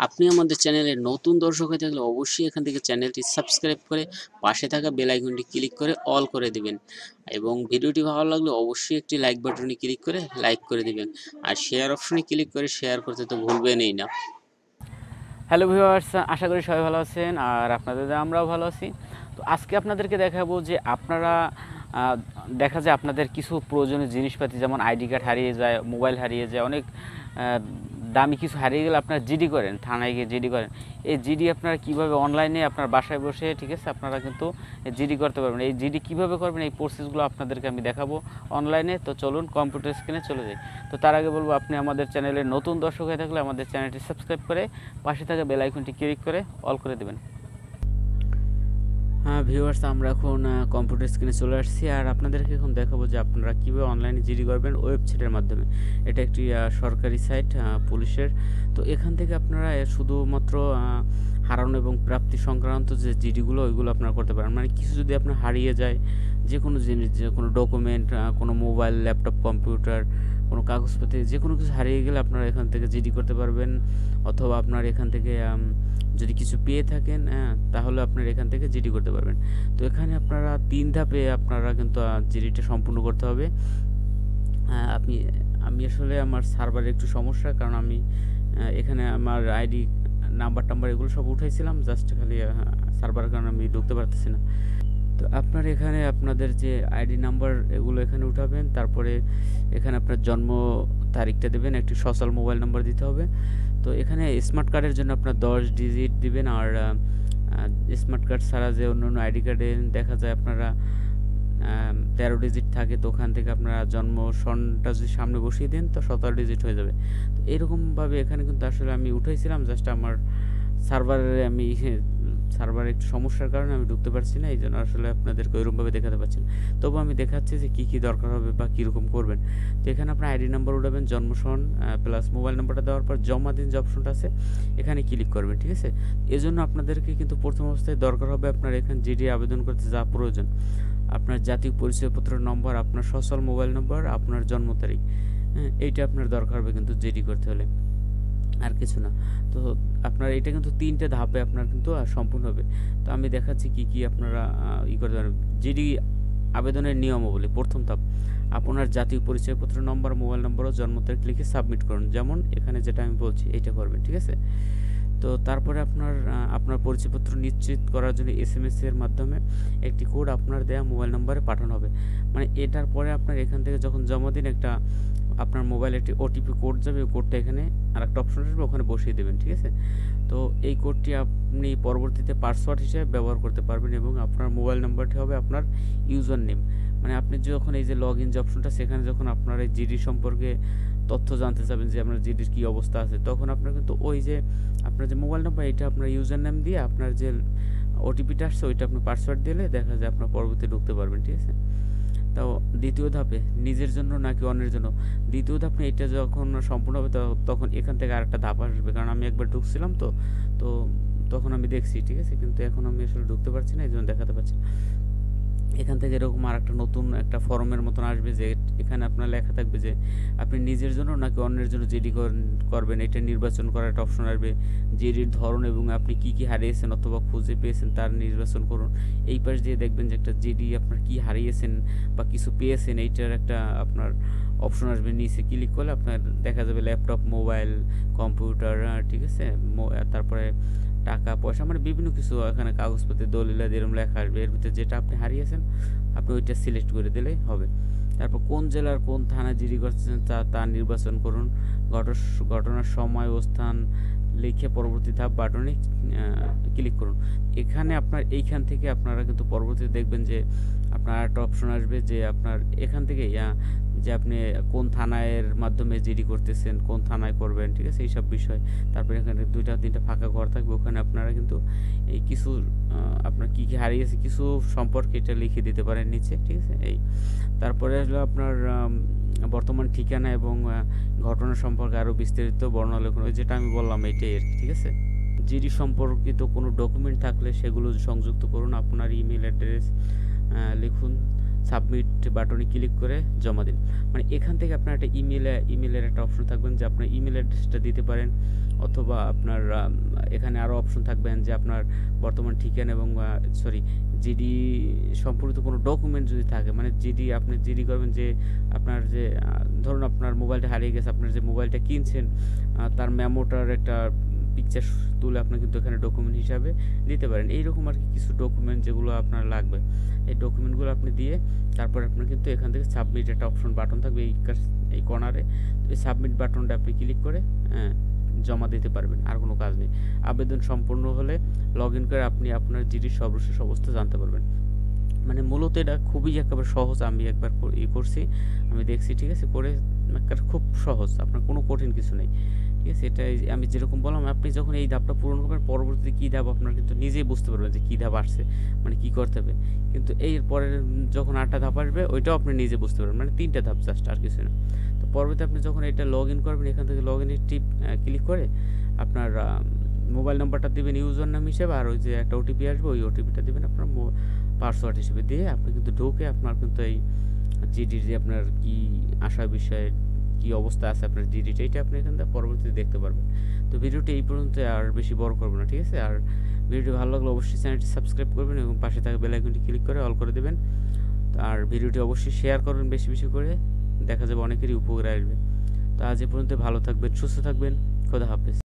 আপনি আমাদের চ্যানেলের নতুন দর্শক হয়ে থাকলে অবশ্যই এখান থেকে চ্যানেলটি সাবস্ক্রাইব করে পাশে থাকা বেল আইকনটি ক্লিক করে অল করে দিবেন এবং ভিডিওটি ভালো লাগলে অবশ্যই একটি লাইক বাটনে ক্লিক করে লাইক করে দিবেন আর শেয়ার অপশনে ক্লিক করে শেয়ার করতে তো ভুলবেনই না। হ্যালো ভিউয়ার্স, আশা করি সবাই ভালো আছেন আর আপনাদের আমরাও ভালো আছি। তো আজকে আপনাদেরকে দেখাবো যে আপনারা দেখা যায় আপনাদের কিছু প্রয়োজনীয় জিনিসপাতি যেমন আইডি কার্ড হারিয়ে যায়, মোবাইল হারিয়ে যায়, অনেক দামি কিছু হারিয়ে গেলে আপনারা জিডি করেন, থানায় গিয়ে জিডি করেন। এই জিডি আপনারা কীভাবে অনলাইনে আপনার বাসায় বসে, ঠিক আছে, আপনারা কিন্তু জিডি করতে পারবেন। এই জিডি কীভাবে করবেন এই প্রসেসগুলো আপনাদেরকে আমি দেখাবো অনলাইনে। তো চলুন কম্পিউটার স্ক্রিনে চলে যাই। তো তার আগে বলবো, আপনি আমাদের চ্যানেলের নতুন দর্শক হয়ে থাকলে আমাদের চ্যানেলটি সাবস্ক্রাইব করে পাশে থাকা বেল আইকনটি ক্লিক করে অল করে দেবেন। হ্যাঁ ভিউয়ার্স, আমরা এখন কম্পিউটার স্ক্রিনে চলে আসছি আর আপনাদেরকে এখন দেখাবো যে আপনারা কীভাবে অনলাইনে জিডি করবেন ওয়েবসাইটের মাধ্যমে। এটা একটি সরকারি সাইট পুলিশের। তো এখান থেকে আপনারা শুধুমাত্র হারানো এবং প্রাপ্তি সংক্রান্ত যে জিডিগুলো ওইগুলো আপনারা করতে পারেন। মানে কিছু যদি আপনার হারিয়ে যায়, যে কোনো জিনিস, যে কোনো ডকুমেন্ট, কোনো মোবাইল, ল্যাপটপ, কম্পিউটার, কোনো কাগজপত্র, যে কোনো কিছু হারিয়ে গেলে আপনারা এখান থেকে জিডি করতে পারবেন। অথবা আপনার এখান থেকে যদি কিছু পেয়ে থাকেন তাহলে আপনারা এখান থেকে জিডি করতে পারবেন। তো এখানে আপনারা 3 ধাপে আপনারা কিন্তু জিডিটা সম্পূর্ণ করতে হবে। আমি আসলে আমার সার্ভারে একটু সমস্যা, কারণ আমি এখানে আমার আইডি নাম্বার এগুলো সব উঠাইছিলাম, জাস্ট খালি সার্ভারের কারণে আমি ঢুকতে পারতেছি না। তো আপনার এখানে আপনাদের যে আইডি নাম্বার এগুলো এখানে উঠাবেন, তারপরে এখানে আপনার জন্ম তারিখটা দেবেন, একটি সচল মোবাইল নাম্বার দিতে হবে। তো এখানে স্মার্ট কার্ডের জন্য আপনার 10 ডিজিট দিবেন। আর স্মার্ট কার্ড ছাড়া যে অন্য আইডি কার্ডে দেখা যায় আপনারা 13 ডিজিট থাকে, তো ওখান থেকে আপনারা জন্ম সনটা যদি সামনে বসিয়ে দেন তো 17 ডিজিট হয়ে যাবে। তো এরকমভাবে এখানে কিন্তু আসলে আমি উঠাইছিলাম, জাস্ট আমার সার্ভারে একটু সমস্যার কারণে আমি ঢুকতে পারছি না, এই জন্য আসলে আপনাদেরকে ওইরকমভাবে দেখাতে পারছি না। তবু আমি দেখাচ্ছি যে কী দরকার হবে বা কীরকম করবেন। তো এখানে আপনার আইডি নাম্বার উঠাবেন, জন্মসন প্লাস মোবাইল নাম্বারটা দেওয়ার পর জমা দিন যে অপশনটা আছে এখানে ক্লিক করবেন, ঠিক আছে। এজন্য আপনাদেরকে কিন্তু প্রথম অবস্থায় দরকার হবে আপনার এখানে জিডি আবেদন করতে যা প্রয়োজন, আপনার জাতীয় পরিচয়পত্র নম্বর, আপনার সচল মোবাইল নম্বর, আপনার জন্ম তারিখ, এইটা আপনার দরকার হবে কিন্তু জিডি করতে হলে, আর কিছু না। তো আপনার এটা কিন্তু 3টে ধাপে আপনার কিন্তু সম্পূর্ণ হবে। তো আমি দেখাচ্ছি কি আপনারা করতে পারেন। জিডি আবেদনের নিয়মাবলী। প্রথম ধাপ, আপনার জাতীয় পরিচয়পত্র নম্বর, মোবাইল নম্বর ও জন্ম তারিখ লিখে সাবমিট করুন। যেমন এখানে যেটা আমি বলছি এইটা করবেন, ঠিক আছে। তো তারপরে আপনার পরিচয়পত্র নিশ্চিত করার জন্য এসএমএস এর মাধ্যমে একটি কোড আপনার দেওয়া মোবাইল নম্বরে পাঠানো হবে। মানে এটার পরে আপনার এখান থেকে যখন জমা দিন, একটা আপনার মোবাইলে একটি ওটিপি কোড যাবে, ওই কোডটা এখানে আর একটা অপশন আসবে, ওখানে বসিয়ে দেবেন, ঠিক আছে। তো এই কোডটি আপনি পরবর্তীতে পাসওয়ার্ড হিসেবে ব্যবহার করতে পারবেন এবং আপনার মোবাইল নাম্বারটি হবে আপনার ইউজার নেম। মানে আপনি যখন এই যে লগ ইন যে অপশনটা, সেখানে যখন আপনার এই জিডি সম্পর্কে তথ্য জানতে চাবেন যে আপনার জিডির কী অবস্থা আছে, তখন আপনার কিন্তু ওই যে আপনার যে মোবাইল নাম্বার, এটা আপনার ইউজার নেম দিয়ে আপনার যে ওটিপিটা আসছে ওইটা আপনি পাসওয়ার্ড দিলে দেখা যায় আপনার পরবর্তী ঢুকতে পারবেন, ঠিক আছে। তাও দ্বিতীয় ধাপে, নিজের জন্য নাকি অন্যের জন্য, দ্বিতীয় ধাপে এটা যখন সম্পূর্ণ হবে তখন এখান থেকে আরেকটা ধাপ আসবে, কারণ আমি একবার ঢুকছিলাম তো তো তখন আমি দেখছি, ঠিক আছে, কিন্তু এখন আমি আসলে ঢুকতে পারছি না, এই জন্য দেখাতে পারছি না। এখান থেকে এরকম আরেকটা নতুন একটা ফর্মের মতন আসবে, যে এখানে আপনার লেখা থাকবে যে আপনি নিজের জন্য নাকি অন্যের জন্য জিডি করবেন, এটা নির্বাচন করার একটা অপশন আসবে। জিডির ধরন এবং আপনি কি হারিয়েছেন অথবা খুঁজে পেয়েছেন তার নির্বাচন করুন। এই পাশ দিয়ে দেখবেন যে একটা জিডি আপনার কি হারিয়েছেন বা কিছু পেয়েছেন এইটার একটা আপনার অপশন আসবে। নিচে ক্লিক করলে আপনার দেখা যাবে ল্যাপটপ, মোবাইল, কম্পিউটার, ঠিক আছে, তারপরে টাকা পয়সা, মানে বিভিন্ন কিছু এখানে কাগজপত্র, দলিল এরকম লেখা আসবে। এর ভিতরে যেটা আপনি হারিয়েছেন আপনি ওইটা সিলেক্ট করে দিলেই হবে। তারপর কোন জেলার কোন থানা জিডি করতেছেন তা নির্বাচন করুন। ঘটনার সময় ও স্থান লিখে পরবর্তী ধাপ বাটনে ক্লিক করুন। এখানে আপনার এইখান থেকে আপনারা কিন্তু পরবর্তীতে দেখবেন যে আপনার একটা অপশন আসবে যে আপনার এখান থেকে যে আপনি কোন থানার মাধ্যমে জিডি করতেছেন, কোন থানায় করবেন, ঠিক আছে, এইসব বিষয়। তারপরে এখানে 2-3টা ফাঁকা ঘর থাকবে, ওখানে আপনারা কিন্তু এই কিছু আপনার কি হারিয়েছে কিছু সম্পর্কে এটা লিখে দিতে পারেন নিচে, ঠিক আছে। তারপরে আসলে আপনার বর্তমান ঠিকানা এবং ঘটনা সম্পর্কে আরও বিস্তারিত বর্ণনা লিখুন, ওই যেটা আমি বললাম এইটাই আর কি, ঠিক আছে। জিডি সম্পর্কিত কোনো ডকুমেন্ট থাকলে সেগুলো সংযুক্ত করুন। আপনার ইমেল অ্যাড্রেস লিখুন, সাবমিট বাটনে ক্লিক করে জমা দিন। মানে এখান থেকে আপনার একটা ইমেলের একটা অপশন থাকবেন যে আপনার ইমেল অ্যাড্রেসটা দিতে পারেন, অথবা আপনার এখানে আরও অপশন থাকবেন যে আপনার বর্তমান ঠিকানা এবং জিডি সম্পর্কিত কোনো ডকুমেন্ট যদি থাকে, মানে আপনি জিডি করবেন যে আপনার যে ধরুন আপনার মোবাইলটা হারিয়ে গেছে, আপনার যে মোবাইলটা কিনছেন তার মেমোটার একটা পিকচার তুলে আপনি কিন্তু এখানে ডকুমেন্ট হিসাবে দিতে পারেন। এইরকম আর কি কিছু ডকুমেন্ট যেগুলো আপনার লাগবে, এই ডকুমেন্টগুলো আপনি দিয়ে তারপর আপনার কিন্তু এখান থেকে সাবমিট একটা অপশন বাটন থাকবে এই কর্নারে, এই সাবমিট বাটনটা আপনি ক্লিক করে জমা দিতে পারবেন, আর কোনো কাজ নেই। আবেদন সম্পূর্ণ হলে লগ ইন করে আপনি আপনার জিডির সর্বশেষ অবস্থা জানতে পারবেন। মানে মূলত এটা খুবই একেবারে সহজ, আমি একবার করছি, আমি দেখছি, ঠিক আছে, করে খুব সহজ, আপনার কোনো কঠিন কিছু নেই, ঠিক আছে। এটাই আমি যেরকম বললাম, আপনি যখন এই ধাপটা পূরণ করবেন পরবর্তীতে কী ধাপ আপনার কিন্তু নিজেই বুঝতে পারবেন যে কী ধাপ আসছে, মানে কী করতে হবে। কিন্তু এর পরের যখন 8টা ধাপ আসবে ওইটাও আপনি নিজে বুঝতে পারবেন, মানে 3টা ধাপ জাস্ট, আর কিছু না। তো পরবর্তীতে আপনি যখন এটা লগ ইন করবেন, এখান থেকে লগ ইনের ক্লিক করে আপনার মোবাইল নাম্বারটা দিবেন ইউজার নাম হিসেবে, আর ওই যে একটা ওটিপি আসবে ওই ওটিপিটা দিবেন আপনার পাসওয়ার্ড হিসেবে দিয়ে আপনি কিন্তু ঢুকে আপনার কিন্তু এই জিডির যে আপনার কী আশা বিষয়ে কী অবস্থা আছে আপনার জিডিটা, এটা আপনি এখান থেকে পরবর্তীতে দেখতে পারবেন। তো ভিডিওটি এই পর্যন্ত, আর বেশি বড় করবো না, ঠিক আছে। আর ভিডিওটি ভালো লাগলে অবশ্যই চ্যানেলটি সাবস্ক্রাইব করবেন এবং পাশে থাকা বেল আইকনটি ক্লিক করে অল করে দেবেন। আর ভিডিওটি অবশ্যই শেয়ার করবেন বেশি বেশি করে, দেখা যাবে অনেকেরই উপকার আসবে। তো আজ এ পর্যন্ত, ভালো থাকবেন, সুস্থ থাকবেন, খোদা হাফেজ।